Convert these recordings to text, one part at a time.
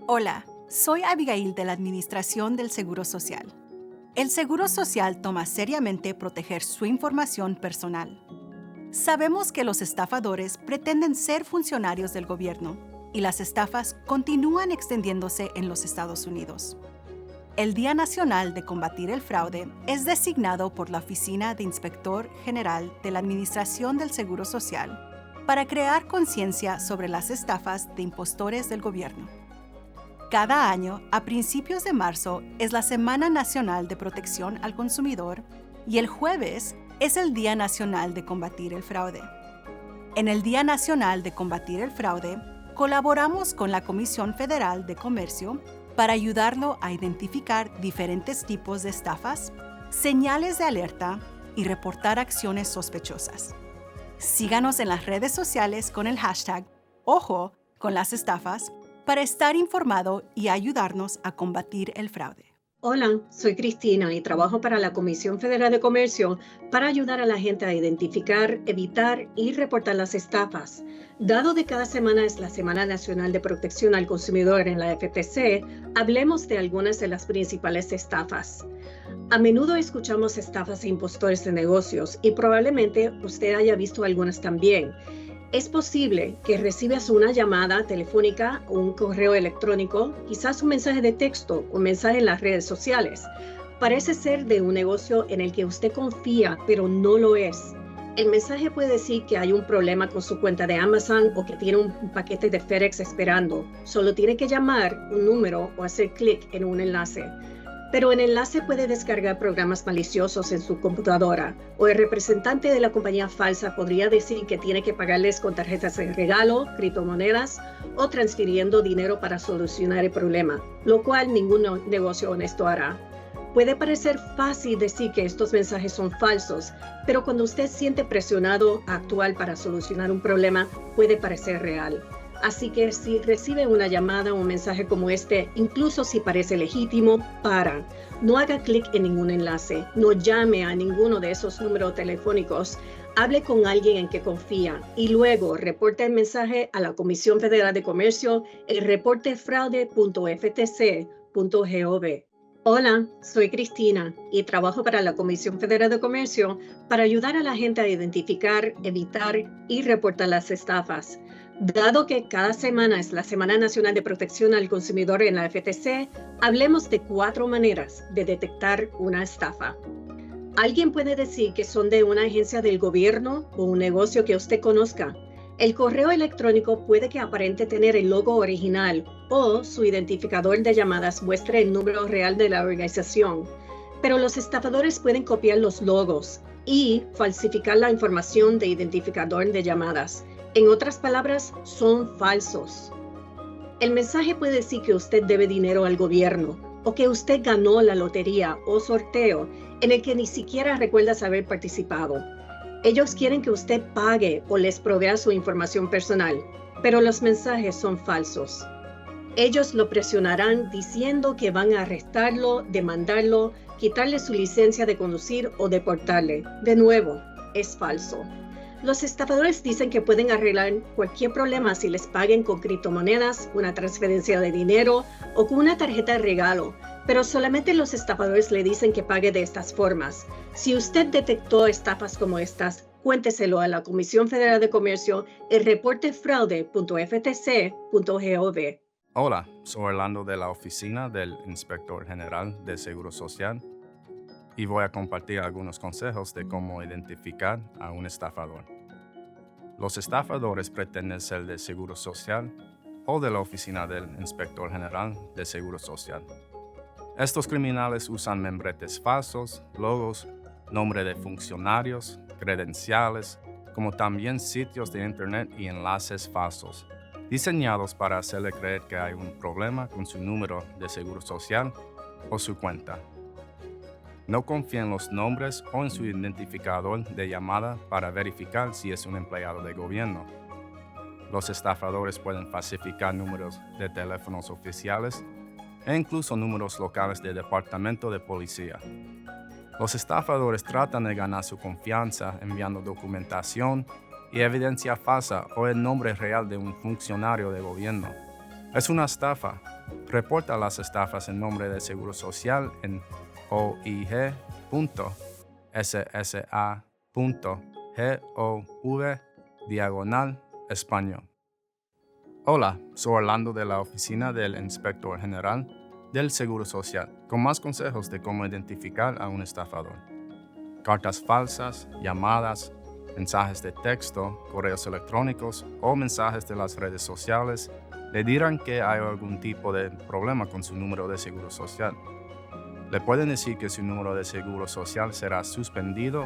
Hola, soy Abigail de la Administración del Seguro Social. El Seguro Social toma seriamente proteger su información personal. Sabemos que los estafadores pretenden ser funcionarios del gobierno y las estafas continúan extendiéndose en los Estados Unidos. El Día Nacional de Combatir el Fraude es designado por la Oficina de Inspector General de la Administración del Seguro Social para crear conciencia sobre las estafas de impostores del gobierno. Cada año, a principios de marzo, es la Semana Nacional de Protección al Consumidor y el jueves es el Día Nacional de Combatir el Fraude. En el Día Nacional de Combatir el Fraude, colaboramos con la Comisión Federal de Comercio para ayudarlo a identificar diferentes tipos de estafas, señales de alerta y reportar acciones sospechosas. Síganos en las redes sociales con el hashtag #Ojo con las estafas para estar informado y ayudarnos a combatir el fraude. Hola, soy Cristina y trabajo para la Comisión Federal de Comercio para ayudar a la gente a identificar, evitar y reportar las estafas. Dado que cada semana es la Semana Nacional de Protección al Consumidor en la FTC, hablemos de algunas de las principales estafas. A menudo escuchamos estafas e impostores de negocios y probablemente usted haya visto algunas también. Es posible que recibas una llamada telefónica o un correo electrónico, quizás un mensaje de texto o un mensaje en las redes sociales. Parece ser de un negocio en el que usted confía, pero no lo es. El mensaje puede decir que hay un problema con su cuenta de Amazon o que tiene un paquete de FedEx esperando. Solo tiene que llamar un número o hacer clic en un enlace. Pero el enlace puede descargar programas maliciosos en su computadora o el representante de la compañía falsa podría decir que tiene que pagarles con tarjetas de regalo, criptomonedas o transfiriendo dinero para solucionar el problema, lo cual ningún negocio honesto hará. Puede parecer fácil decir que estos mensajes son falsos, pero cuando usted siente presionado a actuar para solucionar un problema, puede parecer real. Así que si recibe una llamada o un mensaje como este, incluso si parece legítimo, para. No haga clic en ningún enlace, no llame a ninguno de esos números telefónicos, hable con alguien en que confía y luego reporte el mensaje a la Comisión Federal de Comercio en reportefraude.ftc.gov. Hola, soy Cristina y trabajo para la Comisión Federal de Comercio para ayudar a la gente a identificar, evitar y reportar las estafas. Dado que cada semana es la Semana Nacional de Protección al Consumidor en la FTC, hablemos de 4 maneras de detectar una estafa. Alguien puede decir que son de una agencia del gobierno o un negocio que usted conozca. El correo electrónico puede que aparente tener el logo original o su identificador de llamadas muestre el número real de la organización. Pero los estafadores pueden copiar los logos y falsificar la información de identificador de llamadas. En otras palabras, son falsos. El mensaje puede decir que usted debe dinero al gobierno o que usted ganó la lotería o sorteo en el que ni siquiera recuerda haber participado. Ellos quieren que usted pague o les provea su información personal, pero los mensajes son falsos. Ellos lo presionarán diciendo que van a arrestarlo, demandarlo, quitarle su licencia de conducir o deportarle. De nuevo, es falso. Los estafadores dicen que pueden arreglar cualquier problema si les paguen con criptomonedas, una transferencia de dinero o con una tarjeta de regalo, pero solamente los estafadores le dicen que pague de estas formas. Si usted detectó estafas como estas, cuénteselo a la Comisión Federal de Comercio en reportefraude.ftc.gov. Hola, soy Orlando de la Oficina del Inspector General de Seguro Social y voy a compartir algunos consejos de cómo identificar a un estafador. Los estafadores pretenden ser de Seguro Social o de la Oficina del Inspector General de Seguro Social. Estos criminales usan membretes falsos, logos, nombre de funcionarios, credenciales, como también sitios de internet y enlaces falsos, diseñados para hacerle creer que hay un problema con su número de seguro social o su cuenta. No confíe en los nombres o en su identificador de llamada para verificar si es un empleado de gobierno. Los estafadores pueden falsificar números de teléfonos oficiales e incluso números locales del departamento de policía. Los estafadores tratan de ganar su confianza enviando documentación y evidencia falsa o el nombre real de un funcionario de gobierno. Es una estafa Reporta las estafas en nombre del Seguro Social en oig.ssa.gov/español. Hola, soy Orlando de la Oficina del Inspector General del Seguro Social, con más consejos de cómo identificar a un estafador. Cartas falsas, llamadas, mensajes de texto, correos electrónicos o mensajes de las redes sociales le dirán que hay algún tipo de problema con su número de seguro social. Le pueden decir que su número de seguro social será suspendido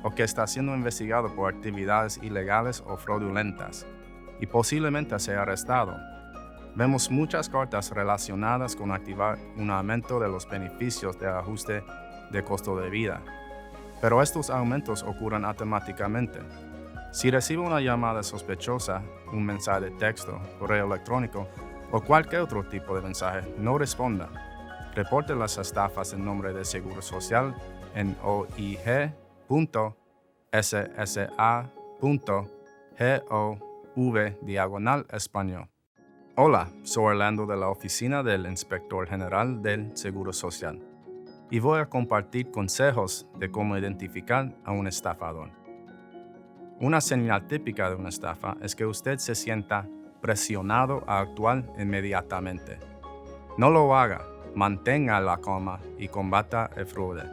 o que está siendo investigado por actividades ilegales o fraudulentas y posiblemente sea arrestado. Vemos muchas cartas relacionadas con activar un aumento de los beneficios de ajuste de costo de vida, pero estos aumentos ocurren automáticamente. Si recibe una llamada sospechosa, un mensaje de texto, correo electrónico o cualquier otro tipo de mensaje, no responda. Reporte las estafas en nombre del Seguro Social en oig.ssa.gov/español. Hola, soy Orlando de la Oficina del Inspector General del Seguro Social y voy a compartir consejos de cómo identificar a un estafador. Una señal típica de una estafa es que usted se sienta presionado a actuar inmediatamente. No lo haga, mantenga la calma y combata el fraude.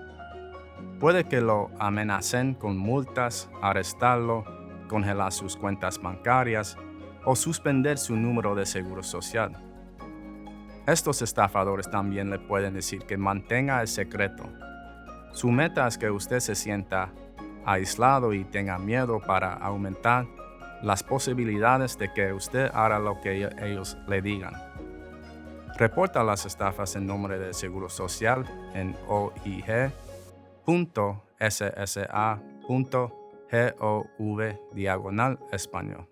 Puede que lo amenacen con multas, arrestarlo, congelar sus cuentas bancarias o suspender su número de seguro social. Estos estafadores también le pueden decir que mantenga el secreto. Su meta es que usted se sienta aislado y tenga miedo para aumentar las posibilidades de que usted haga lo que ellos le digan. Reporta las estafas en nombre del Seguro Social en oig.ssa.gov/español.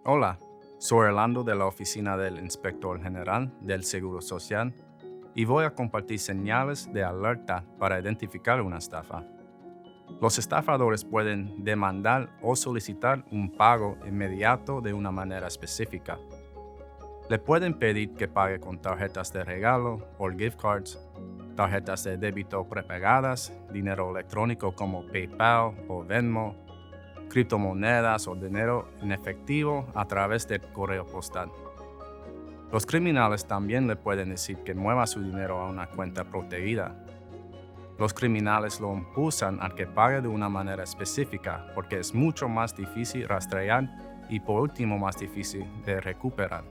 Hola, soy Orlando de la Oficina del Inspector General del Seguro Social y voy a compartir señales de alerta para identificar una estafa. Los estafadores pueden demandar o solicitar un pago inmediato de una manera específica. Le pueden pedir que pague con tarjetas de regalo o gift cards, tarjetas de débito prepegadas, dinero electrónico como PayPal o Venmo, criptomonedas o dinero en efectivo a través del correo postal. Los criminales también le pueden decir que mueva su dinero a una cuenta protegida. Los criminales lo impulsan a que pague de una manera específica porque es mucho más difícil rastrear y por último más difícil de recuperar.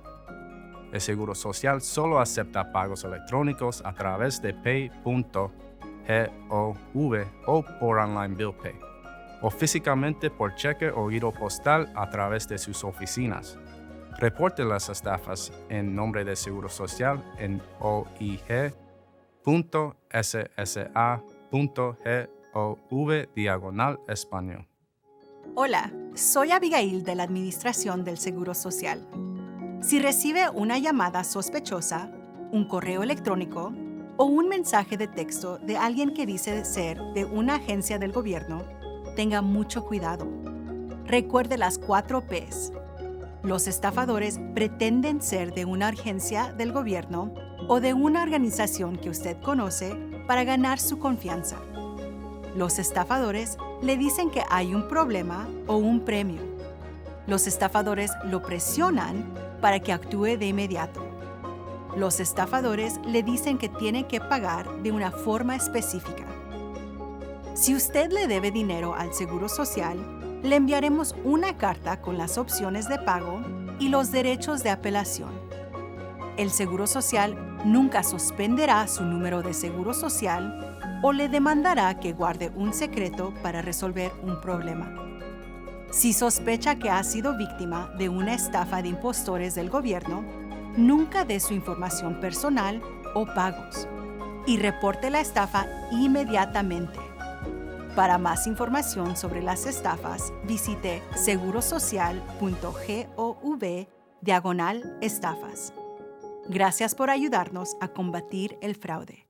El Seguro Social solo acepta pagos electrónicos a través de pay.gov o por online bill pay, o físicamente por cheque o giro postal a través de sus oficinas. Reporte las estafas en nombre del Seguro Social en oig.ssa.gov/español. Hola, soy Abigail de la Administración del Seguro Social. Si recibe una llamada sospechosa, un correo electrónico o un mensaje de texto de alguien que dice ser de una agencia del gobierno, tenga mucho cuidado. Recuerde las 4 Ps. Los estafadores pretenden ser de una agencia del gobierno o de una organización que usted conoce para ganar su confianza. Los estafadores le dicen que hay un problema o un premio. Los estafadores lo presionan para que actúe de inmediato. Los estafadores le dicen que tiene que pagar de una forma específica. Si usted le debe dinero al Seguro Social, le enviaremos una carta con las opciones de pago y los derechos de apelación. El Seguro Social nunca suspenderá su número de seguro social o le demandará que guarde un secreto para resolver un problema. Si sospecha que ha sido víctima de una estafa de impostores del gobierno, nunca dé su información personal o pagos y reporte la estafa inmediatamente. Para más información sobre las estafas, visite segurosocial.gov/estafas. Gracias por ayudarnos a combatir el fraude.